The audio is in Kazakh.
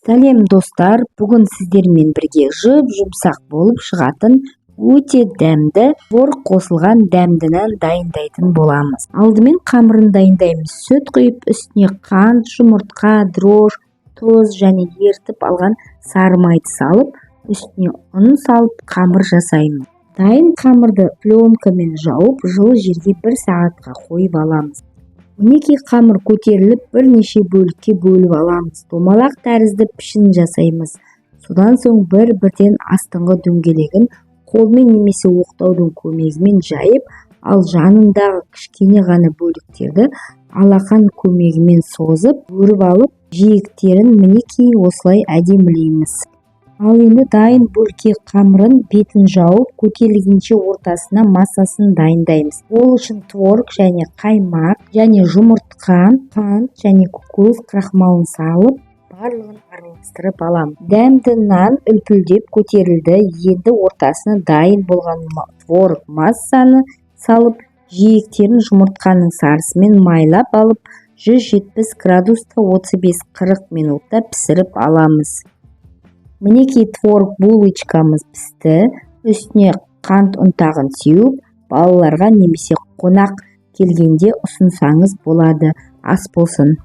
Сәлем достар, бүгін сіздермен бірге жұмсақ болып шығатын өте дәмді творог қосылған дәмді нан дайындайтын боламыз. Алдымен қамырын дайындаймыз. Сүт құйып, үстіне қант, жұмыртқа, дрож, тұз және ертіп алған сары майды салып, үстіне ұн салып қамыр жасаймыз. Дайын қамырды пленкамен жауып, жылы жерге 1 сағатқа қойып аламыз. Мінекей қамыр көтеріліп, бірнеше бөлікке бөліп аламыз. Домалақ тәрізді пішін жасаймыз. Содан соң бір-бірден астыңғы дөңгелегін қолмен немесе оқтаудың көмегімен жайып, ал жанындағы кішкене ғана бөліктерді алақан көмегімен созып, өріп алып, жиектерін мінекей осылай әдемілейміз. Ал енді дайын бөлке қамырын бетін жауып, көтерілгенше ортасына массасын дайындаймыз. Ол үшін творог және қаймақ және жұмыртқа, қант және көкөніс крахмалын салып, барлығын араластырып аламыз. Дәмді нан үлпілдеп көтерілді. Енді ортасына дайын болған творог массаны салып, жиектерін жұмыртқаның сарысымен майлап алып, 170 градуста 35-40 минутта пісіріп аламыз. Мінекей творог булочкамыз пісті. Үстіне қант ұнтағын сеуіп, балаларға немесе қонақ келгенде ұсынсаңыз болады. Ас болсын.